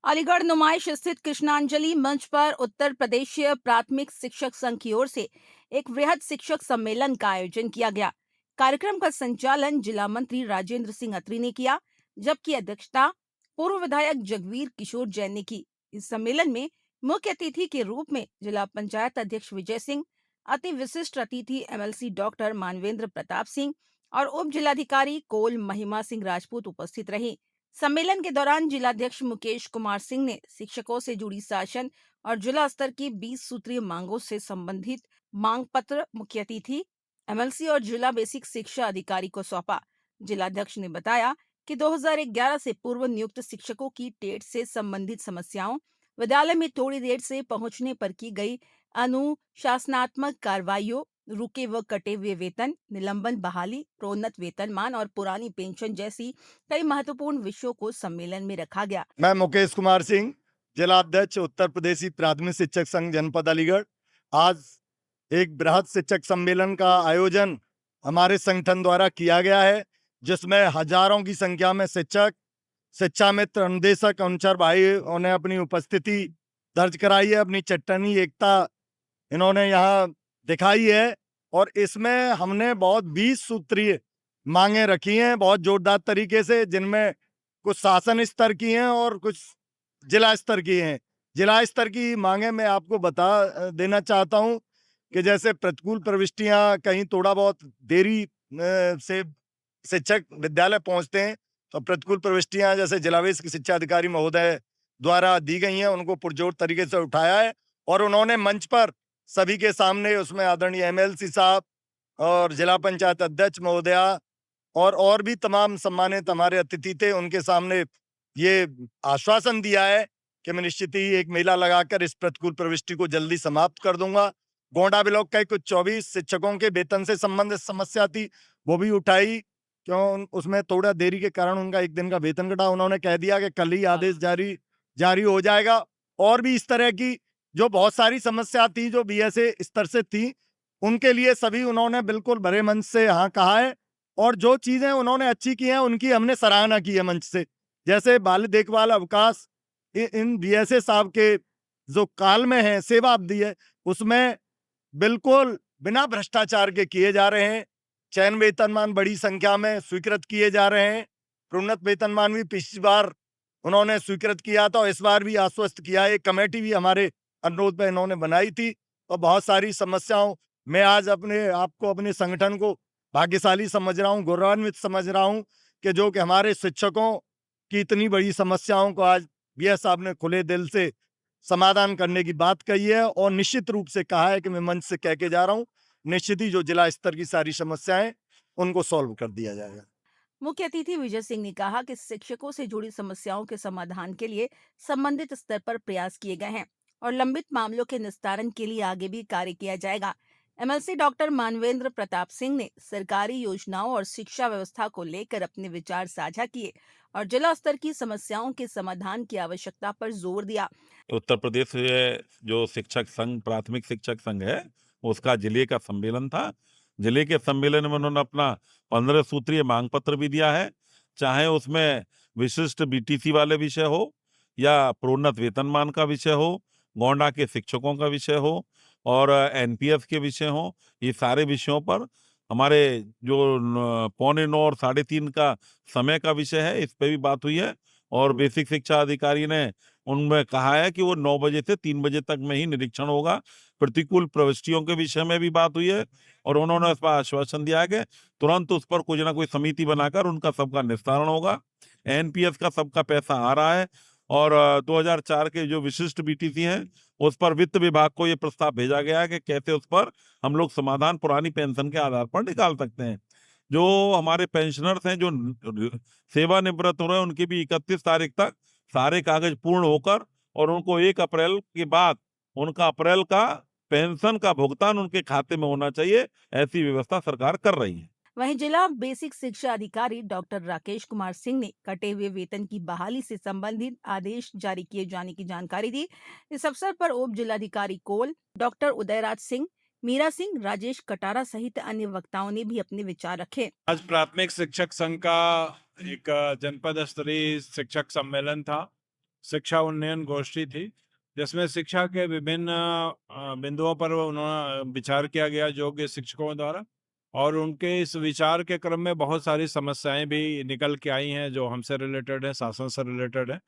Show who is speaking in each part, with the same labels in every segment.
Speaker 1: अलीगढ़ नुमाइश स्थित कृष्णांजलि मंच पर उत्तर प्रदेशीय प्राथमिक शिक्षक संघ की ओर से एक वृहद शिक्षक सम्मेलन का आयोजन किया गया। कार्यक्रम का संचालन जिला मंत्री राजेंद्र सिंह अत्री ने किया, जबकि अध्यक्षता पूर्व विधायक जगवीर किशोर जैन ने की। इस सम्मेलन में मुख्य अतिथि के रूप में जिला पंचायत अध्यक्ष विजय सिंह, अति विशिष्ट अतिथि एमएलसी डॉक्टर मानवेंद्र प्रताप सिंह और उप जिलाधिकारी कोल महिमा सिंह राजपूत उपस्थित रहे। सम्मेलन के दौरान जिलाध्यक्ष मुकेश कुमार सिंह ने शिक्षकों से जुड़ी शासन और जिला स्तर की 20 सूत्रीय मांगों से संबंधित मांग पत्र मुख्य अतिथि, एमएलसी और जिला बेसिक शिक्षा अधिकारी को सौंपा। जिलाध्यक्ष ने बताया कि 2011 से पूर्व नियुक्त शिक्षकों की टेट से संबंधित समस्याओं, विद्यालय में थोड़ी देर से पहुंचने पर की गई अनुशासनात्मक कार्रवाइयों, रुके व कटे हुए वेतन, निलंबन, बहाली, प्रोन्नत वेतनमान और पुरानी पेंशन जैसी कई महत्वपूर्ण विषयों को सम्मेलन में रखा गया।
Speaker 2: मैं मुकेश कुमार सिंह, जिला अध्यक्ष उत्तर प्रदेशी प्राथमिक शिक्षक संघ जनपद अलीगढ़। आज एक बृहद शिक्षक सम्मेलन का आयोजन हमारे संगठन द्वारा किया गया है, जिसमें हजारों की संख्या में शिक्षक, शिक्षा मित्र, अनुदेशक, अनुचर भाइयों ने अपनी उपस्थिति दर्ज कराई है, अपनी चट्टानी एकता इन्होंने यहाँ दिखाई है। और इसमें हमने बहुत 20 सूत्रीय मांगे रखी हैं बहुत जोरदार तरीके से, जिनमें कुछ शासन स्तर की हैं और कुछ जिला स्तर की हैं। जिला स्तर की मांगे मैं आपको बता देना चाहता हूं कि जैसे प्रतिकूल प्रविष्टियां, कहीं थोड़ा बहुत देरी से शिक्षक विद्यालय पहुंचते हैं, तो प्रतिकूल प्रविष्टियां जैसे जिलावेश के शिक्षा अधिकारी महोदय द्वारा दी गई हैं, उनको पुरजोर तरीके से उठाया है। और उन्होंने मंच पर सभी के सामने, उसमें आदरणीय एमएलसी साहब और जिला पंचायत अध्यक्ष महोदया और भी तमाम सम्मानित हमारे अतिथि थे, उनके सामने ये आश्वासन दिया है कि मैं निश्चित ही एक मेला लगाकर इस प्रतिकूल प्रविष्टि को जल्दी समाप्त कर दूंगा। गोंडा ब्लॉक के कुछ 24 शिक्षकों के वेतन से संबंधित समस्या थी, वो भी उठाई, क्यों उसमें थोड़ा देरी के कारण उनका एक दिन का वेतन कटा। उन्होंने कह दिया कि कल ही आदेश जारी हो जाएगा। और भी इस तरह की जो बहुत सारी समस्या थी, जो बीएसए स्तर से थी, उनके लिए सभी उन्होंने बिल्कुल भरे मन से हाँ कहा है। और जो चीजें उन्होंने अच्छी की हैं, उनकी हमने सराहना की है मंच से। जैसे बाल देखभाल अवकाश इन बीएसए साहब के जो काल में है, सेवा अवधि है, उसमें बिल्कुल बिना भ्रष्टाचार के किए जा रहे हैं। चयन वेतनमान बड़ी संख्या में स्वीकृत किए जा रहे हैं। प्रोन्नत वेतनमान भी पिछली बार उन्होंने स्वीकृत किया था और इस बार भी आश्वस्त किया है। एक कमेटी भी हमारे अनुरोध पर इन्होंने बनाई थी। और बहुत सारी समस्याओं में आज अपने आपको, अपने संगठन को भाग्यशाली समझ रहा हूँ, गौरवान्वित समझ रहा हूँ कि जो कि हमारे शिक्षकों की इतनी बड़ी समस्याओं को आज बीएस साहब ने खुले दिल से समाधान करने की बात कही है। और निश्चित रूप से कहा है कि मैं मंच से कह के जा रहा हूँ, निश्चित ही जो जिला स्तर की सारी समस्याएं उनको सॉल्व कर दिया जाएगा।
Speaker 1: मुख्य अतिथि विजय सिंह ने कहा कि शिक्षकों से जुड़ी समस्याओं के समाधान के लिए संबंधित स्तर पर प्रयास किए गए हैं और लंबित मामलों के निस्तारण के लिए आगे भी कार्य किया जाएगा। एमएलसी डॉक्टर मानवेंद्र प्रताप सिंह ने सरकारी योजनाओं और शिक्षा व्यवस्था को लेकर अपने विचार साझा किए और जिला स्तर की समस्याओं के समाधान की आवश्यकता पर जोर दिया।
Speaker 3: उत्तर प्रदेश से जो शिक्षक संघ, प्राथमिक शिक्षक संघ है, उसका जिले का सम्मेलन था। जिले के सम्मेलन में उन्होंने अपना 15 सूत्रीय मांग पत्र भी दिया है, चाहे उसमें विशिष्ट बीटीसी वाले विषय हो या प्रोन्नत वेतनमान का विषय हो, गोंडा के शिक्षकों का विषय हो और एनपीएस के विषय हो। ये सारे विषयों पर हमारे जो 3:45 और 3:30 का समय का विषय है, इस पे भी बात हुई है। और बेसिक शिक्षा अधिकारी ने उनमें कहा है कि वो 9 बजे से 3 बजे तक में ही निरीक्षण होगा। प्रतिकूल प्रविष्टियों के विषय में भी बात हुई है और उन्होंने इस पर आश्वासन दिया है कि तुरंत उस पर कोई ना कोई समिति बनाकर उनका सबका निस्तारण होगा। एनपीएस का सबका पैसा आ रहा है और 2004 के जो विशिष्ट बीटीसी हैं, उस पर वित्त विभाग को ये प्रस्ताव भेजा गया है कि कैसे उस पर हम लोग समाधान पुरानी पेंशन के आधार पर निकाल सकते हैं। जो हमारे पेंशनर्स हैं, जो सेवानिवृत्त हो रहे हैं, उनकी भी 31 तारीख तक सारे कागज पूर्ण होकर और उनको 1 अप्रैल के बाद उनका अप्रैल का पेंशन का भुगतान उनके खाते में होना चाहिए। ऐसी व्यवस्था सरकार कर रही है।
Speaker 1: वहीं जिला बेसिक शिक्षा अधिकारी डॉक्टर राकेश कुमार सिंह ने कटे हुए वेतन की बहाली से संबंधित आदेश जारी किए जाने की जानकारी दी। इस अवसर पर उप जिलाधिकारी कोल, डॉक्टर उदयराज सिंह, मीरा सिंह, राजेश कटारा सहित अन्य वक्ताओं ने भी अपने विचार रखे।
Speaker 4: आज प्राथमिक शिक्षक संघ का एक जनपद स्तरीय शिक्षक सम्मेलन था शिक्षा उन्नयन गोष्ठी थी, जिसमें शिक्षा के विभिन्न बिंदुओं पर उन्होंने विचार किया गया योग्य शिक्षकों द्वारा, और उनके इस विचार के क्रम में बहुत सारी समस्याएं भी निकल के आई हैं जो हमसे रिलेटेड है, शासन से रिलेटेड है।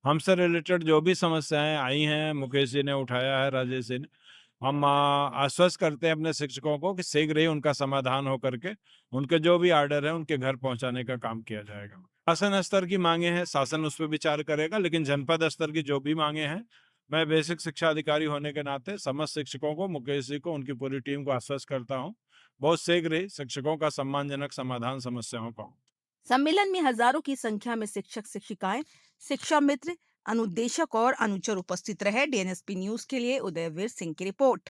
Speaker 4: हमसे रिलेटेड जो भी समस्याएं आई हैं मुकेश जी ने उठाया है, राजेश जी ने, हम आश्वस्त करते हैं अपने शिक्षकों को कि शीघ्र ही उनका समाधान हो करके उनके जो भी आर्डर है उनके घर पहुंचाने का काम किया जाएगा। शासन स्तर की मांगे हैं, शासन उस पर विचार करेगा, लेकिन जनपद स्तर की जो भी मांगे हैं, मैं बेसिक शिक्षा अधिकारी होने के नाते समस्त शिक्षकों को, मुकेश जी को, उनकी पूरी टीम को आश्वस्त करता हूँ बहुत शीघ्र ही शिक्षकों का सम्मानजनक समाधान समस्याओं का हो।
Speaker 1: सम्मेलन में हजारों की संख्या में शिक्षक शिक्षिकाएं, शिक्षा मित्र, अनुदेशक और अनुचर उपस्थित रहे। डीएनएसपी न्यूज के लिए उदयवीर सिंह की रिपोर्ट।